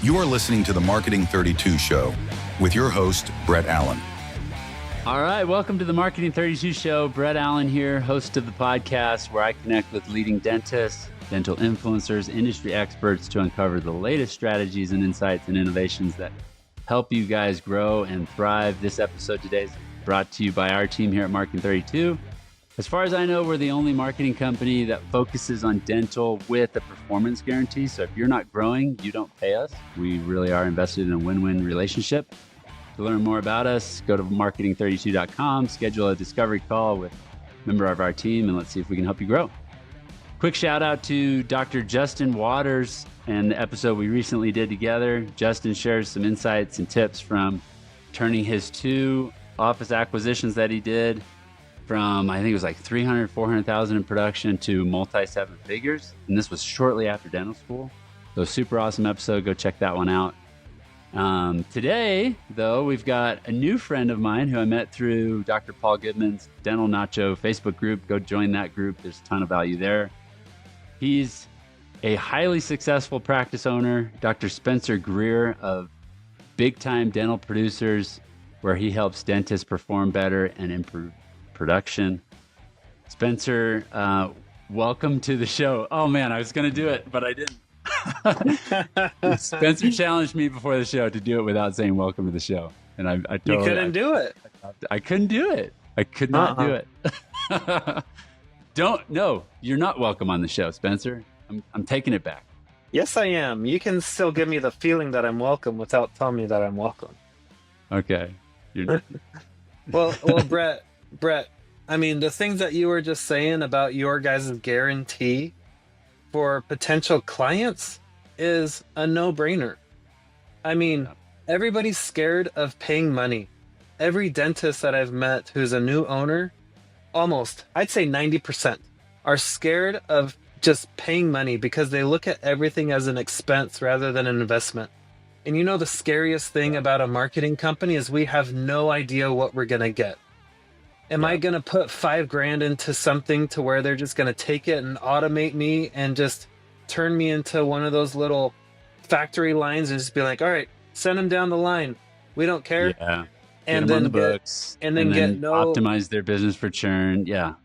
You are listening to the Marketing 32 Show with your host, Brett Allen. All right, welcome to the Marketing 32 Show. Brett Allen here, host of the podcast where I connect with leading dentists, dental influencers, industry experts to uncover the latest strategies and insights and innovations that help you guys grow and thrive. This episode today is brought to you by our team here at Marketing 32. As far as I know, we're the only marketing company that focuses on dental with a performance guarantee. So if you're not growing, you don't pay us. We really are invested in a win-win relationship. To learn more about us, go to marketing32.com, schedule a discovery call with a member of our team, and let's see if we can help you grow. Quick shout out to Dr. Justin Waters and the episode we recently did together. Justin shares some insights and tips from turning his 2 office acquisitions that he did from, I think it was like 300, 400,000 in production to multi-7 figures. And this was shortly after dental school. So super awesome episode. Go check that one out. Today, though, we've got a new friend of mine who I met through Dr. Paul Goodman's Dental Nacho Facebook group. Go join that group. There's a ton of value there. He's a highly successful practice owner, Dr. Spencer Greer of Big Time Dental Producers, where he helps dentists perform better and improve production. Spencer, welcome to the show. Oh man, I was going to do it, but I didn't. Spencer challenged me before the show to do it without saying welcome to the show. And I totally, you couldn't do it. I couldn't do it. I could not do it. No, you're not welcome on the show, Spencer. I'm taking it back. Yes, I am. You can still give me the feeling that I'm welcome without telling me that I'm welcome. Okay. Well, Brett, I mean, the things that you were just saying about your guys' guarantee for potential clients is a no-brainer. I mean, everybody's scared of paying money. Every dentist that I've met who's a new owner, almost, I'd say 90%, are scared of just paying money because they look at everything as an expense rather than an investment. And you know, the scariest thing about a marketing company is we have no idea what we're going to get. Am I going to put $5,000 into something to where they're just going to take it and automate me and just turn me into one of those little factory lines and just be like, all right, send them down the line. We don't care. Yeah. And then then the books and then get no optimize their business for churn. Yeah.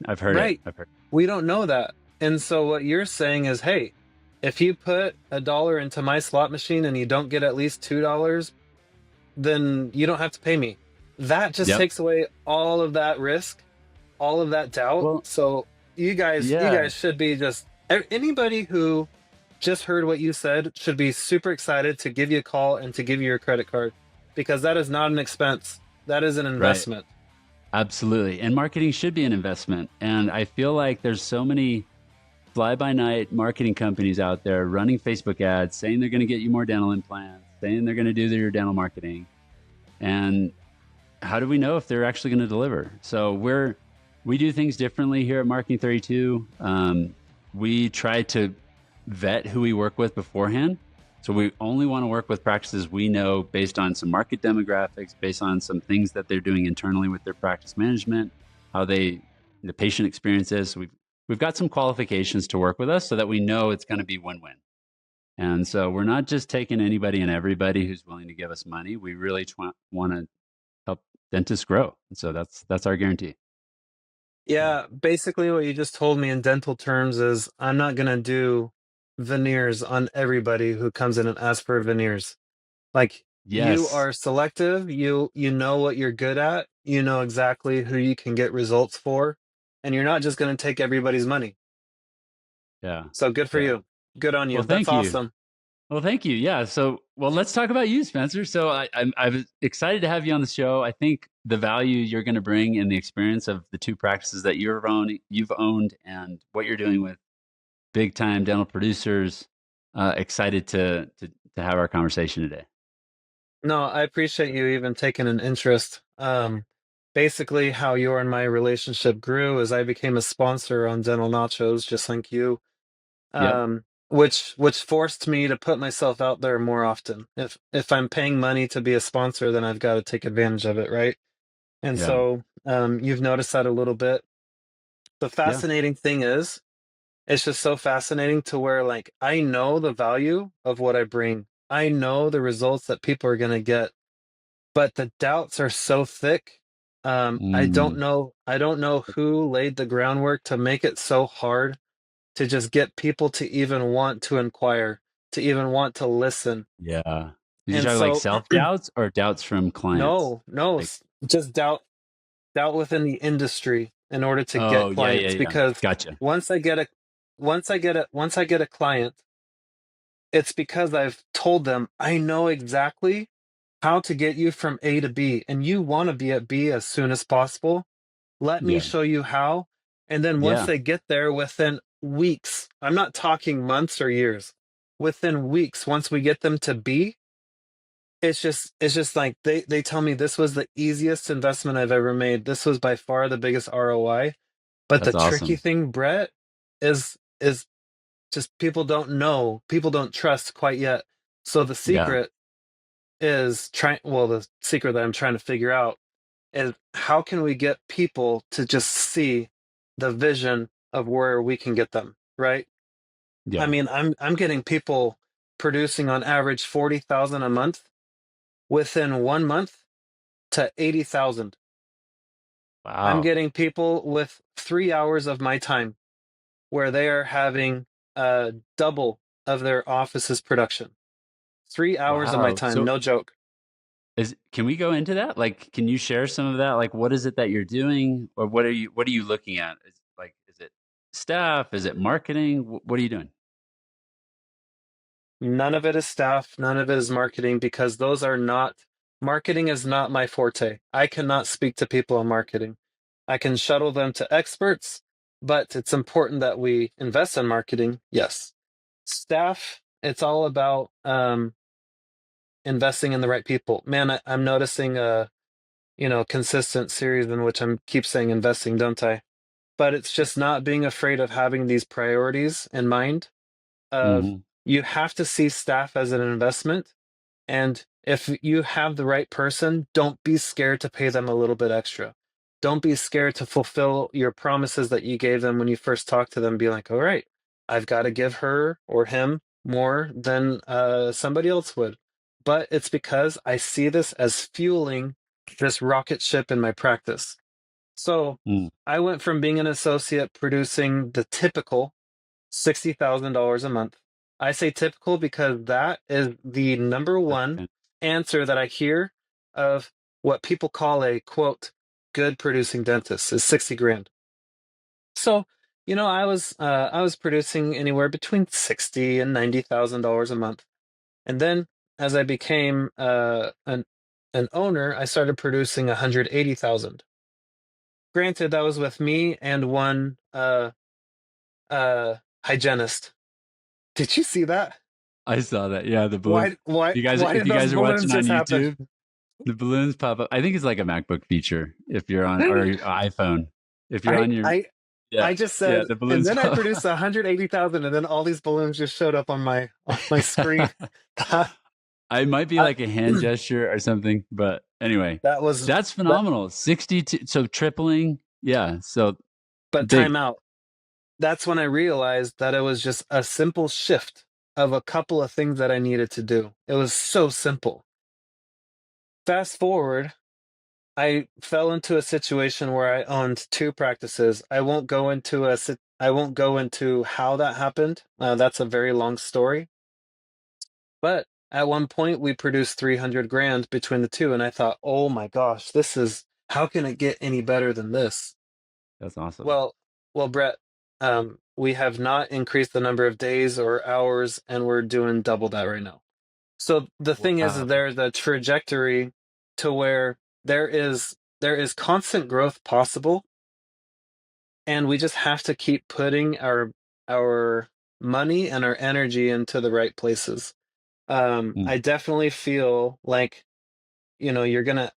I've heard it. I've heard it. We don't know that. And so what you're saying is, hey, if you put $1 into my slot machine and you don't get at least $2, then you don't have to pay me. That just takes away all of that risk, all of that doubt. Well, so you guys should be just, anybody who just heard what you said should be super excited to give you a call and to give you your credit card, because that is not an expense. That is an investment. Right. Absolutely. And marketing should be an investment. And I feel like there's so many fly-by-night marketing companies out there running Facebook ads, saying they're going to get you more dental implants, saying they're going to do your dental marketing. And how do we know if they're actually going to deliver? So we do things differently here at Marketing 32. We try to vet who we work with beforehand. So we only want to work with practices we know based on some market demographics, based on some things that they're doing internally with their practice management, how the patient experience is. So we've got some qualifications to work with us so that we know it's going to be win-win. And so we're not just taking anybody and everybody who's willing to give us money. We really want to help dentists grow. And so that's our guarantee. Yeah, basically what you just told me in dental terms is I'm not going to do veneers on everybody who comes in and asks for veneers. Like, you are selective, you know what you're good at, you know exactly who you can get results for, and you're not just going to take everybody's money. Yeah. So good for you. Good on you. Well, That's awesome. Well, thank you. Yeah. So, let's talk about you, Spencer. So I'm excited to have you on the show. I think the value you're going to bring in the experience of the 2 practices that you've owned and what you're doing with Big Time Dental Producers, excited to have our conversation today. No, I appreciate you even taking an interest. Basically how your and my relationship grew is I became a sponsor on Dental Nachos, just like you. Which forced me to put myself out there more often. If I'm paying money to be a sponsor, then I've got to take advantage of it, right? And so you've noticed that a little bit. The fascinating thing is, it's just so fascinating to where, like, I know the value of what I bring. I know the results that people are going to get, but the doubts are so thick. Mm, I don't know who laid the groundwork to make it so hard to just get people to even want to inquire, to even want to listen. yeah. Did you And talk like so, self doubts or doubts from clients? no, no, Like, just doubt within the industry in order to get oh yeah, yeah, clients. yeah. Because Gotcha. once I get a once I get a client, it's because I've told them I know exactly how to get you from A to B, and you want to be at B as soon as possible. Let me Yeah, show you how. And then once yeah. they get there, within weeks, I'm not talking months or years, within weeks, once we get them to B, it's just like they tell me this was the easiest investment I've ever made. This was by far the biggest ROI. But the That's tricky awesome. thing, Brett, is just people don't know, people don't trust quite yet. So the Yeah, secret is trying, well, the secret that I'm trying to figure out is how can we get people to just see the vision of where we can get them, right? I yeah. mean, I'm getting people producing on average 40,000 a month within 1 month to 80,000. I'm Wow, getting people with 3 hours of my time where they are having double of their office's production. 3 hours of my wow. time, So no joke. can we go into that? Like, can you share some of that? Like, what is it that you're doing, or what are you looking at? Is it staff? Is it marketing? What are you doing? None of it is staff, none of it is marketing, because those are not, marketing is not my forte. I cannot speak to people on marketing. I can shuttle them to experts, but it's important that we invest in marketing. Yes. Staff, it's all about investing in the right people. Man, I'm noticing a consistent series in which I'm keep saying investing, don't I? But it's just not being afraid of having these priorities in mind of Hmm. you have to see staff as an investment. And if you have the right person, don't be scared to pay them a little bit extra. Don't be scared to fulfill your promises that you gave them when you first talked to them. Be like, all right, I've got to give her or him more than somebody else would. But it's because I see this as fueling this rocket ship in my practice. So Mm, I went from being an associate producing the typical $60,000 a month. I say typical because that is the number that's one good. answer that I hear of what people call a quote good producing dentist is 60 grand. So, I was producing anywhere between 60 and $90,000 a month. And then as I became an owner, I started producing 180,000. Granted, that was with me and one uh hygienist. Did you see that? I saw that. Yeah, the balloon. Why If did you those guys are watching balloons on just happen? YouTube, the balloons pop up. I think it's like a MacBook feature if you're on or your iPhone. If you're I on your I yeah I just yeah said, the and balloons then I pop. produced 180,000, and then all these balloons just showed up on my screen. that I might be I- like a hand gesture or something, but anyway, that was that's that. phenomenal. 62, so tripling. Yeah, so But big. time out. That's when I realized that it was just a simple shift of a couple of things that I needed to do. It was so simple. Fast forward, I fell into a situation where I owned two practices. I won't go into how that happened. That's a very long story. But at one point, we produced 300 grand between the two, and I thought, oh my gosh, how can it get any better than this? That's awesome. Well, Brett, we have not increased the number of days or hours, and we're doing double that right now. So the thing is, Wow. there's a trajectory to where there is constant growth possible, and we just have to keep putting our money and our energy into the right places. Mm, I definitely feel like, you're gonna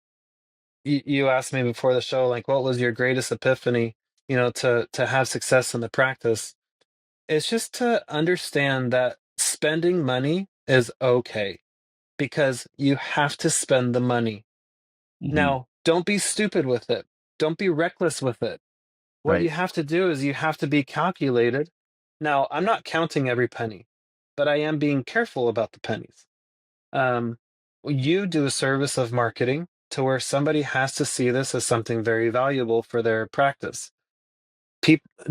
you asked me before the show, like, what was your greatest epiphany, to have success in the practice? It's just to understand that spending money is okay because you have to spend the money. hmm. Now, don't be stupid with it. Don't be reckless with it. What you Right. have to do is you have to be calculated. Now, I'm not counting every penny, but I am being careful about the pennies. Um, you do a service of marketing to where somebody has to see this as something very valuable for their practice.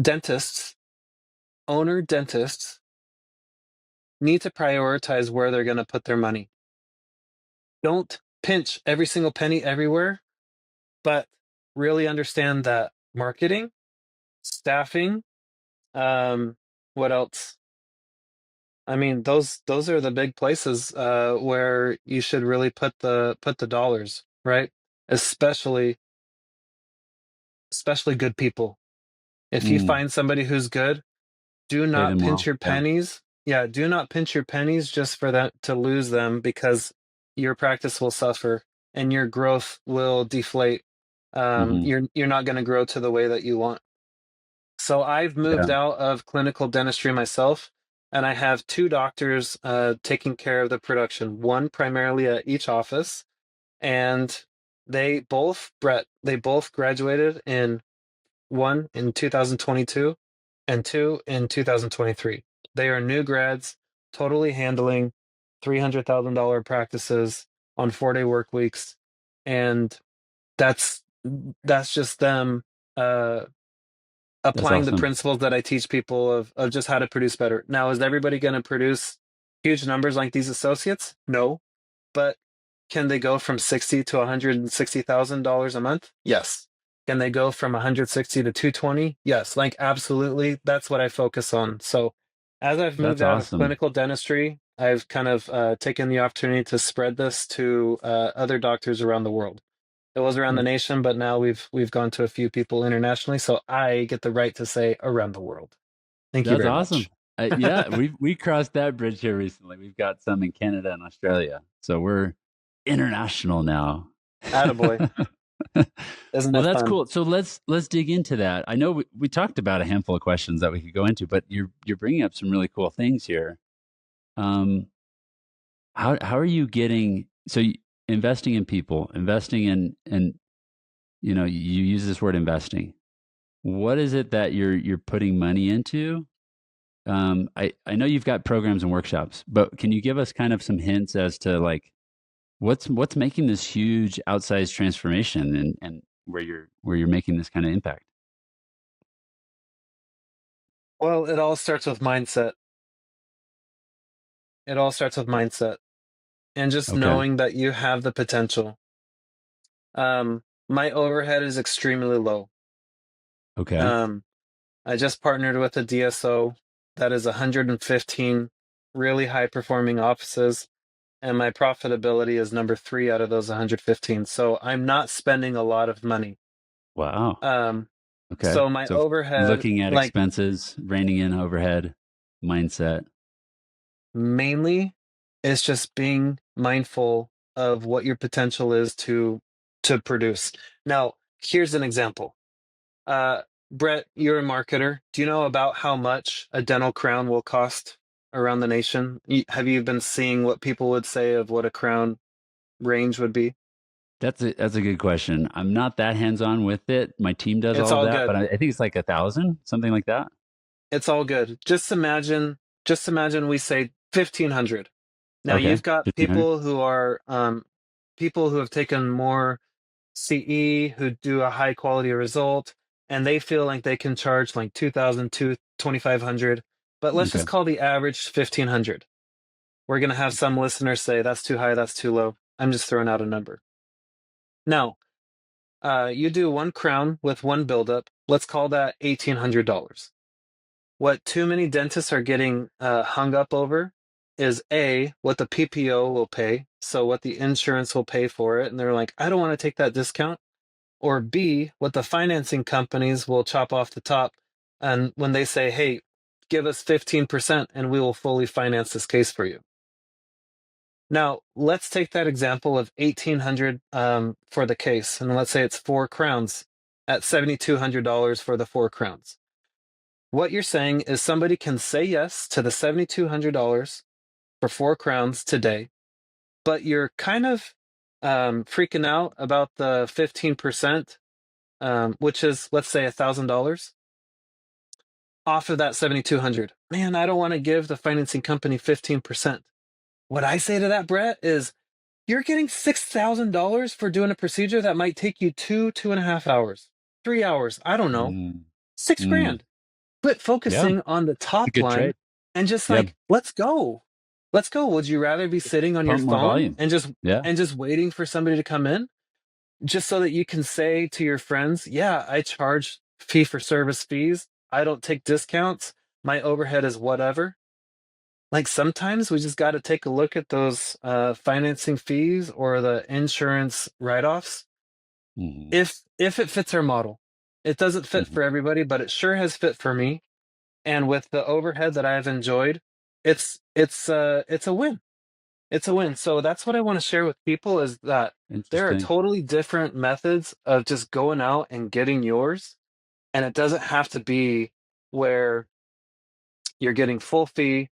Dentists, owner dentists, need to prioritize where they're going to put their money. Don't pinch every single penny everywhere, but really understand that marketing, staffing, what else? I mean, those are the big places where you should really put the dollars, right? Especially especially good people. If you Mm, find somebody who's good, do pay not them pinch well. your Yeah. pennies. Yeah, do not pinch your pennies just for that to lose them, because your practice will suffer and your growth will deflate. Hmm. You're not going to grow to the way that you want. So I've Yeah. moved out of clinical dentistry myself, and I have two doctors taking care of the production. One primarily at each office, and they both graduated in, one in 2022 and two in 2023. They are new grads, totally handling $300,000 practices on 4-day work weeks, and that's that's just them uh, That's applying the awesome. principles that I teach people of just how to produce better. Now, is everybody going to produce huge numbers like these associates? No, but can they go from 60 to $160,000 a month? Yes. Can they go from 160 to 220? Yes. Like absolutely. That's what I focus on. So as I've That's moved out of awesome. clinical dentistry, I've kind of taken the opportunity to spread this to other doctors around the world. It was around the nation, but now we've gone to a few people internationally, so I get the right to say around the world. Thank you That's very awesome. much. Yeah, we crossed that bridge here recently. We've got some in Canada and Australia, so we're international now. Attaboy. Isn't Well, it that's fun? cool. So let's dig into that. I know we talked about a handful of questions that we could go into, but you're bringing up some really cool things here. Um, how are you getting investing in people, investing in, and you use this word investing. What is it that you're putting money into? I know you've got programs and workshops, but can you give us kind of some hints as to like what's making this huge outsized transformation, and where you're making this kind of impact? Well, it all starts with mindset. It all starts with mindset and just Okay. knowing that you have the potential. My overhead is extremely low. Okay. Um, I just partnered with a DSO that is 115 really high performing offices, and my profitability is number three out of those 115. So I'm not spending a lot of money. Wow. Um, Okay. so my So overhead, looking at like expenses, reining in overhead, mindset. mainly, is just being mindful of what your potential is to produce. Now, here's an example. Uh, Brett, you're a marketer. Do you know about how much a dental crown will cost around the nation? Have you been seeing what people would say of what a crown range would be? That's a good question. I'm not that hands on with it. My team does It's all of all that, but good. I think it's like 1,000, something like that. It's all good. Just imagine we say 1500. Now Okay. you've got 1,500. people who have taken more CE, who do a high quality result, and they feel like they can charge like 2000 to 2500. But let's just Okay. call the average 1500. We're going to have some listeners say that's too high, that's too low. I'm just throwing out a number. Now, you do one crown with one buildup. Let's call that $1,800. What too many dentists are getting hung up over is A, what the PPO will pay, so what the insurance will pay for it, and they're like, I don't want to take that discount. Or B, what the financing companies will chop off the top, and when they say, hey, give us 15% and we will fully finance this case for you. Now, let's take that example of 1,800 for the case, and let's say it's 4 crowns at $7,200 for the 4 crowns. What you're saying is somebody can say yes to the $7,200 for 4 crowns today, but you're kind of freaking out about the 15%, which is, let's say, $1,000 off of that 7,200. Man, I don't want to give the financing company 15%. what I say to that, Brett, is you're getting $6,000 for doing a procedure that might take you 2.5 hours, 3 hours. I don't know. Mm, 6 grand. Quit yeah, focusing on the it's a top good line trade. and just Yeah, like, let's go. Let's go. Would you rather be sitting on your pump more phone volume. and Yeah. just waiting for somebody to come in just so that you can say to your friends, yeah, I charge fee for service fees. I don't take discounts. My overhead is whatever. Like sometimes we just got to take a look at those financing fees or the insurance write-offs Hmm. if it fits our model. It doesn't fit Hmm. for everybody, but it sure has fit for me. And with the overhead that I've enjoyed, it's a win. It's a win. So that's what I want to share with people is that there are Interesting. totally different methods of just going out and getting yours. And it doesn't have to be where you're getting full fee,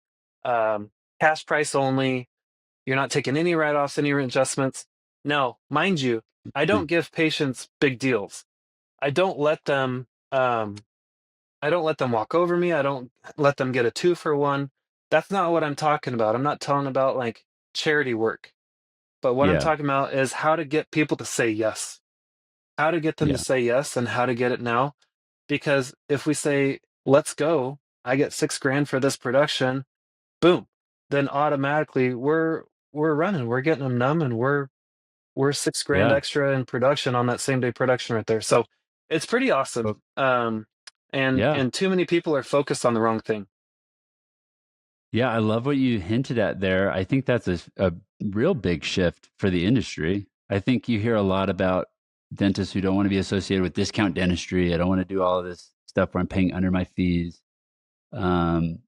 um, cash price only. You're not taking any write-offs, any adjustments. No, mind you, I don't Interesting. give patients big deals. I don't let them um, I don't let them walk over me. I don't let them get a 2 for 1. That's not what I'm talking about. I'm not talking about like charity work. But what I'm Yeah. talking about is how to get people to say yes. How to get them to Yeah. say yes and how to get it now. Because if we say, let's go, I get 6 grand for this production, boom, then automatically we're running. We're getting them numb and we're 6 grand Yeah. extra in production on that same day production right there. So it's pretty awesome. But yeah. And too many people are focused on the wrong thing. Yeah. I love what you hinted at there. I think that's a real big shift for the industry. I think you hear a lot about dentists who don't want to be associated with discount dentistry. I don't want to do all of this stuff where I'm paying under my fees. Um,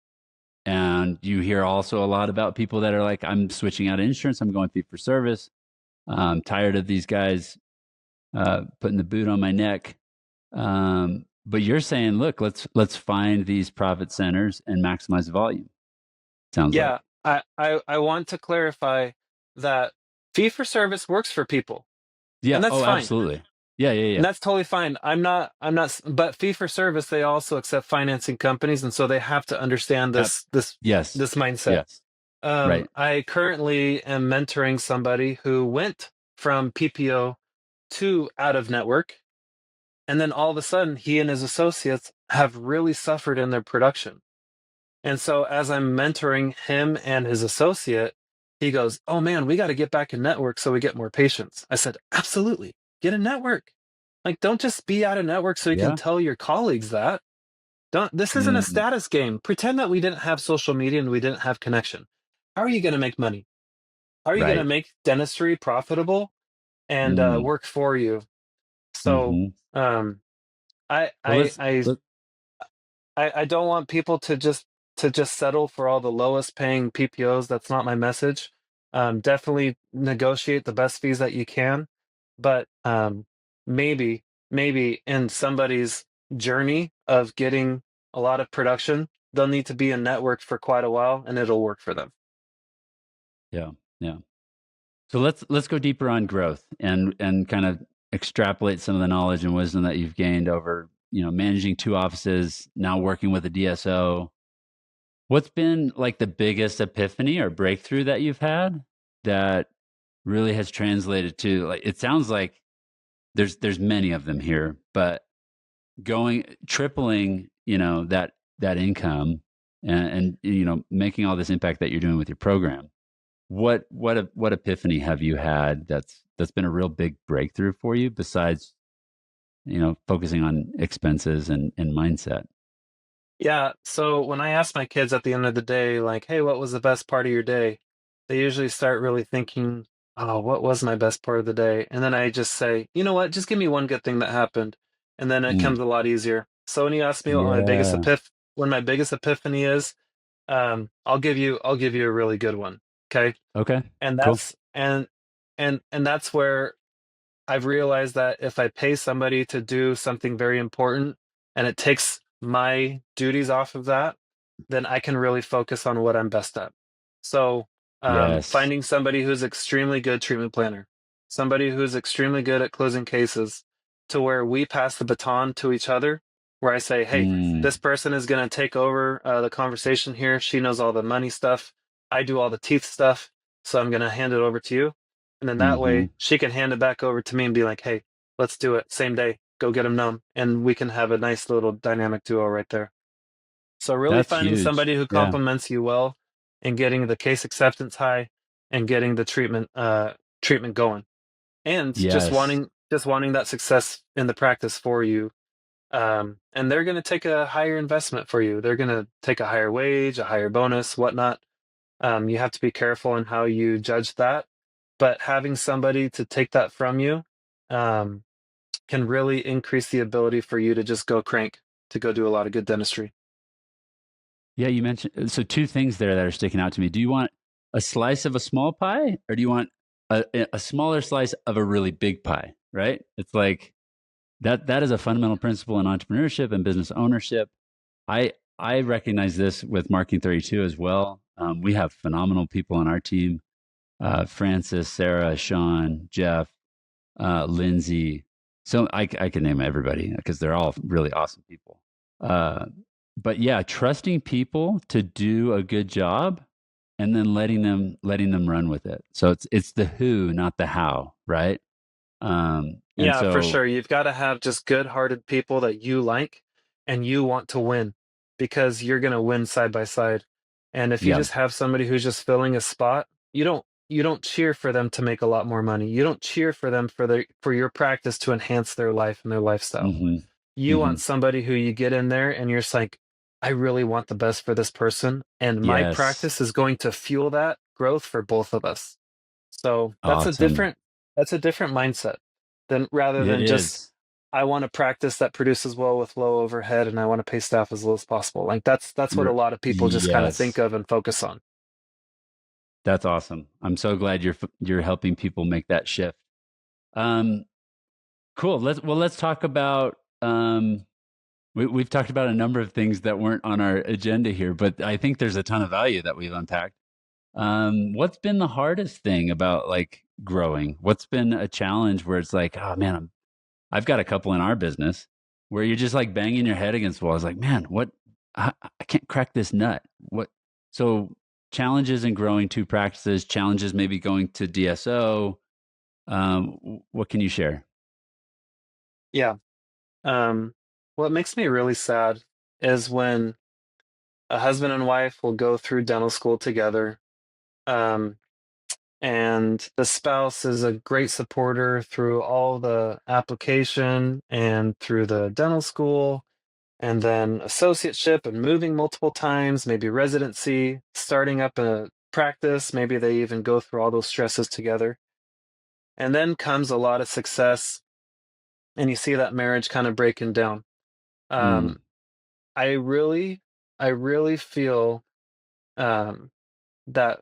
and you hear also a lot about people that are like, I'm switching out of insurance. I'm going fee for service. I'm tired of these guys putting the boot on my neck. But you're saying, look, let's find these profit centers and maximize volume. Sounds like. Yeah, I want to clarify that fee for service works for people, and Yeah. that's Oh, fine. absolutely. Yeah. Yeah. And Yeah. that's totally fine. But fee for service, they also accept financing companies, and so they have to understand Yep. Yes. this mindset. Yes. Right. I currently am mentoring somebody who went from PPO to out of network, and then all of a sudden, he and his associates have really suffered in their production. And so as I'm mentoring him and his associate, he goes, "Oh man, we got to get back in network so we get more patients." I said, "Absolutely. Get a network. Like don't just be out of network so you can Yeah. tell your colleagues that. Don't This isn't a Mm, status game. Pretend that we didn't have social media and we didn't have connection. How are you going to make money? How are you going to right. make dentistry profitable and Mm, work for you?" So hmm. um I Well, I I let I don't want people to just settle for all the lowest paying PPOs. That's not my message. Definitely negotiate the best fees that you can, but maybe in somebody's journey of getting a lot of production, they'll need to be in network for quite a while, and it'll work for them. yeah. Yeah. So let's go deeper on growth and kind of extrapolate some of the knowledge and wisdom that you've gained over, managing two offices, now working with a DSO. What's been like the biggest epiphany or breakthrough that you've had that really has translated to, like, it sounds like there's many of them here, but going tripling, that income and making all this impact that you're doing with your program. What epiphany have you had that's been a real big breakthrough for you besides, focusing on expenses and mindset? Yeah, so when I ask my kids at the end of the day, like, "Hey, what was the best part of your day?" They usually start really thinking, "Oh, what was my best part of the day?" And then I just say, "You know what? Just give me one good thing that happened." And then it comes Mm. a lot easier. So when you ask me what Yeah. my biggest epiphany is, I'll give you a really good one. Okay? Okay. And Cool. that's and that's where I've realized that if I pay somebody to do something very important and it takes my duties off of that, then I can really focus on what I'm best at. So, Yes. finding somebody who's extremely good treatment planner, somebody who's extremely good at closing cases, to where we pass the baton to each other, where I say, "Hey, Mm. this person is going to take over the conversation here. She knows all the money stuff. I do all the teeth stuff. so I'm going to hand it over to you. And then that Mm-hmm. way she can hand it back over to me and be like, hey, let's do it same day, go get them done. And we can have a nice little dynamic duo right there. So really That's finding huge. somebody who Yeah. compliments you well and getting the case acceptance high and getting the treatment going. And Yes. just wanting that success in the practice for you. And they're going to take a higher investment for you. They're going to take a higher wage, a higher bonus, whatnot. You have to be careful in how you judge that. But having somebody to take that from you um, can really increase the ability for you to just go crank, to go do a lot of good dentistry. Yeah, you mentioned so two things there that are sticking out to me. Do you want a slice of a small pie, or do you want a smaller slice of a really big pie? Right? It's like that is a fundamental principle in entrepreneurship and business ownership. I recognize this with Marketing 32 as well. We have phenomenal people on our team: Francis, Sarah, Sean, Jeff, Lindsay. So I can name everybody because they're all really awesome people. Uh, but yeah, trusting people to do a good job and then letting them run with it. So it's the who, not the how, right? And Yeah, for so sure. You've got to have just good-hearted people that you like and you want to win because you're going to win side by side. And if you yeah, just have somebody who's just filling a spot, you don't cheer for them to make a lot more money. You don't cheer for them for your practice to enhance their life and their lifestyle. hmm You hmm want somebody who you get in there and you're just like, I really want the best for this person, and my yes, practice is going to fuel that growth for both of us. So awesome. that's a different mindset than rather It than just is. I want a practice that produces well with low overhead and I want to pay staff as low as possible. Like that's what a lot of people just kind of think Yes, of and focus on. that's awesome. I'm so glad you're helping people make that shift. Um, cool. Let's talk about we've talked about a number of things that weren't on our agenda here, but I think there's a ton of value that we've unpacked. What's been the hardest thing about like growing? What's been a challenge where it's like, oh man, I've got a couple in our business where you're just like banging your head against the wall. It's like, man, what? I can't crack this nut. What? So challenges in growing two practices, challenges maybe going to DSO. What can you share? Yeah. What makes me really sad is when a husband and wife will go through dental school together. Um, and the spouse is a great supporter through all the application and through the dental school and then associateship and moving multiple times, maybe residency, starting up a practice, maybe they even go through all those stresses together. And then comes a lot of success and you see that marriage kind of breaking down. Mm, Um, I really, I really feel um, that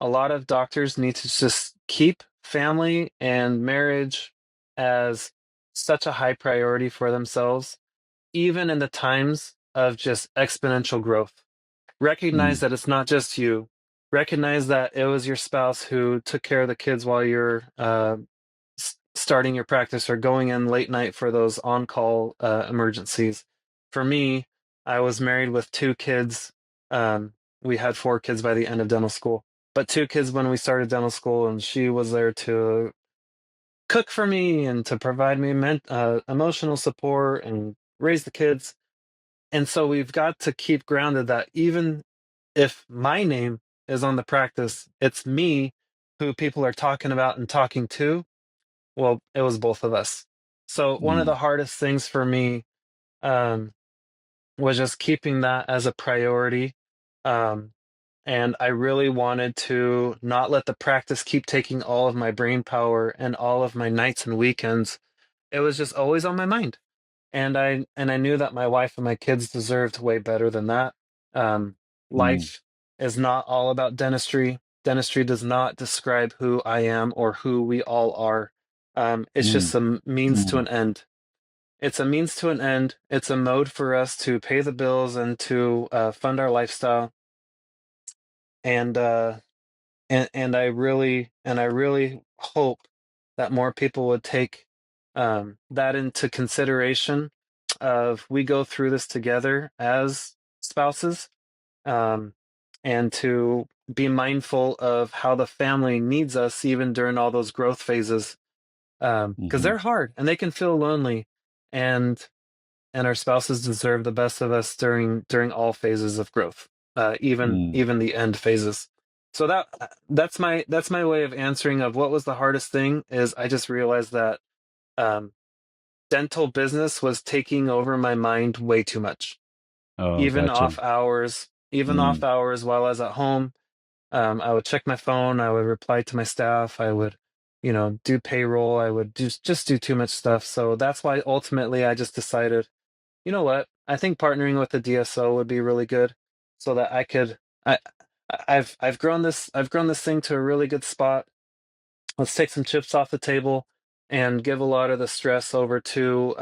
a lot of doctors need to just keep family and marriage as such a high priority for themselves, even in the times of just exponential growth. Recognize mm, that it's not just you. Recognize that it was your spouse who took care of the kids while you're starting your practice or going in late night for those on-call emergencies. For me, I was married with two kids. We had four kids by the end of dental school, but two kids when we started dental school, and she was there to cook for me and to provide me emotional support and raise the kids. And so we've got to keep grounded that even if my name is on the practice, it's me who people are talking about and talking to. Well, it was both of us. So one of the mm, hardest things for me um, was just keeping that as a priority. Um, and I really wanted to not let the practice keep taking all of my brain power and all of my nights and weekends. It was just always on my mind. And I knew that my wife and my kids deserved way better than that. Um, mm, Life is not all about dentistry. Dentistry does not describe who I am or who we all are. It's mm, just a means to mm. an end. It's a means to an end. It's a mode for us to pay the bills and to fund our lifestyle. And and I really hope that more people would take that into consideration. Of we go through this together as spouses, um, and to be mindful of how the family needs us even during all those growth phases, because Hmm. they're hard and they can feel lonely, and our spouses deserve the best of us during all phases of growth, Mm. even the end phases. So that's my way of answering of what was the hardest thing. Is I just realized that um, dental business was taking over my mind way too much, Oh, gotcha. even off Mm. hours while I was at home. I would check my phone. I would reply to my staff. I would, do payroll. I would just do too much stuff. So that's why ultimately I just decided, you know what? I think partnering with a DSO would be really good, so that I could. I've grown this thing to a really good spot. Let's take some chips off the table and give a lot of the stress over to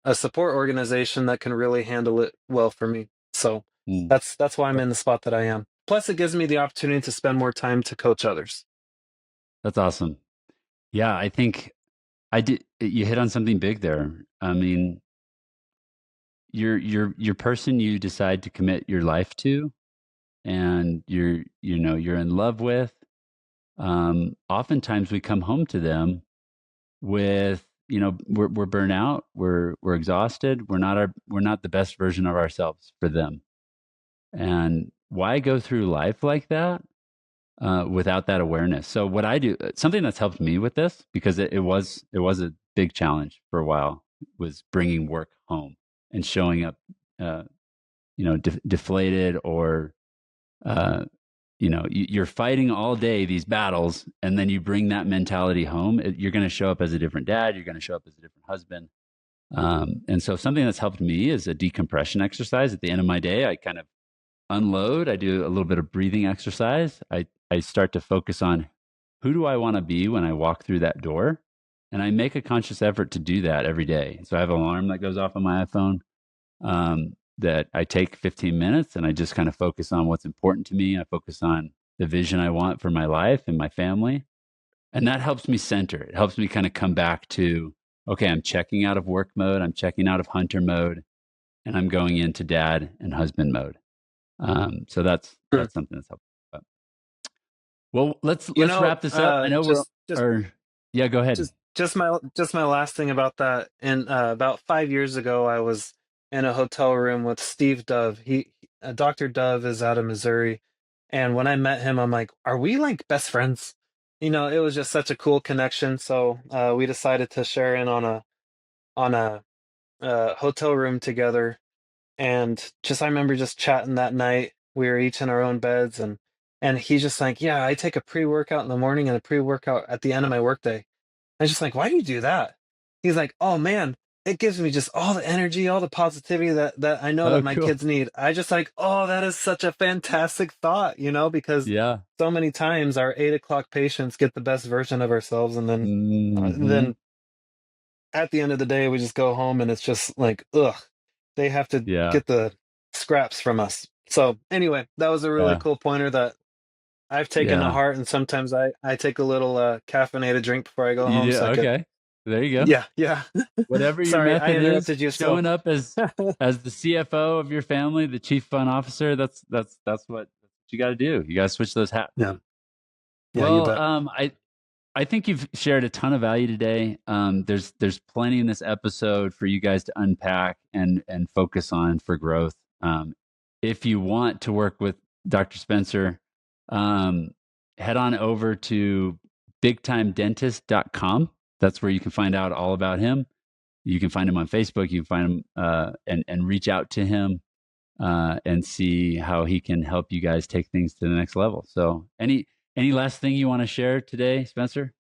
a support organization that can really handle it well for me. So Mm. that's why I'm in the spot that I am. Plus, it gives me the opportunity to spend more time to coach others. That's awesome. Yeah, I think I did. You hit on something big there. I mean, your person you decide to commit your life to, and you're in love with. Oftentimes, we come home to them with we're burnt out, we're exhausted, we're not the best version of ourselves for them. And why go through life like that without that awareness? So what I do, something that's helped me with this, because it was a big challenge for a while, was bringing work home and showing up, uh, deflated, or you're fighting all day these battles, and then you bring that mentality home. You're going to show up as a different dad. You're going to show up as a different husband. And so something that's helped me is a decompression exercise. At the end of my day, I kind of unload. I do a little bit of breathing exercise. I start to focus on, who do I want to be when I walk through that door? And I make a conscious effort to do that every day. So I have an alarm that goes off on my iPhone, that I take 15 minutes, and I just kind of focus on what's important to me. I focus on the vision I want for my life and my family. And that helps me center. It helps me kind of come back to, okay, I'm checking out of work mode, I'm checking out of hunter mode, and I'm going into dad and husband mode. So Hmm. that's something that's helpful. But, well, let's You let's know, wrap this up. I know we're just or yeah, go ahead. just my last thing about that. And about 5 years ago, I was in a hotel room with Steve Dove. Dr. Dove is out of Missouri, and when I met him, I'm like, "Are we like best friends?" It was just such a cool connection. So we decided to share in on a hotel room together, and just I remember just chatting that night. We were each in our own beds, and he's just like, "Yeah, I take a pre-workout in the morning and a pre-workout at the end of my workday." I was just like, "Why do you do that?" He's like, "Oh man, it gives me just all the energy, all the positivity that I know Oh, that my cool. kids need." I just like, "Oh, that is such a fantastic thought," because Yeah. so many times our 8 o'clock patients get the best version of ourselves, and then Hmm. then at the end of the day, we just go home and it's just like, ugh, they have to Yeah. get the scraps from us. So anyway, that was a really Yeah. cool pointer that I've taken to Yeah. heart, and sometimes I take a little caffeinated drink before I go You home do. so I could. Okay. There you go. Yeah, yeah. Whatever your Sorry, I method is, interrupted you. So showing up as the CFO of your family, the chief fun officer, that's what you got to do. You got to switch those hats. yeah, yeah, you Well, bet. I think you've shared a ton of value today. There's plenty in this episode for you guys to unpack and focus on for growth. If you want to work with Dr. Spencer, um, head on over to bigtimedentist.com. That's where you can find out all about him. You can find him on Facebook. You can find him, and reach out to him, and see how he can help you guys take things to the next level. So, any last thing you want to share today, Spencer?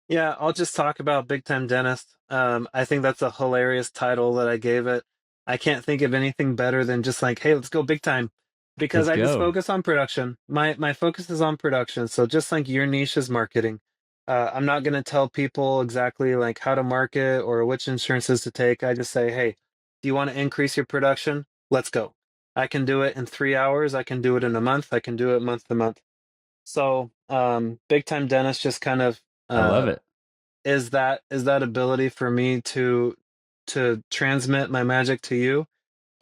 Yeah, I'll just talk about Big Time Dentist. I think that's a hilarious title that I gave it. I can't think of anything better than just like, hey, let's go big time. Because Let's I just go. focus on production. My focus is on production. So just like your niche is marketing, I'm not going to tell people exactly like how to market or which insurances to take. I just say, hey, do you want to increase your production? Let's go. I can do it in 3 hours. I can do it in a month. I can do it month to month. So, Big Time Dentist just kind of I love uh, it. is that ability for me to transmit my magic to you.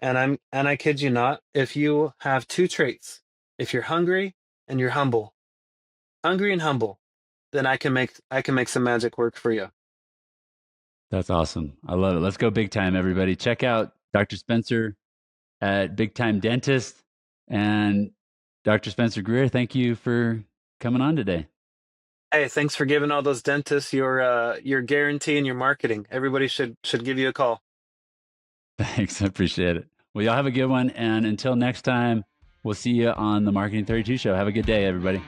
And I kid you not, if you have two traits If you're hungry and you're hungry and humble, then I can make some magic work for you. That's awesome. I love it. Let's go big time, everybody. Check out Dr. Spencer at Big Time Dentist. And Dr. Spencer Greer, thank you for coming on today. Hey, thanks for giving all those dentists your guarantee and your marketing. Everybody should give you a call. Thanks. I appreciate it. Well, y'all have a good one. And until next time, we'll see you on the Marketing 32 show. Have a good day, everybody.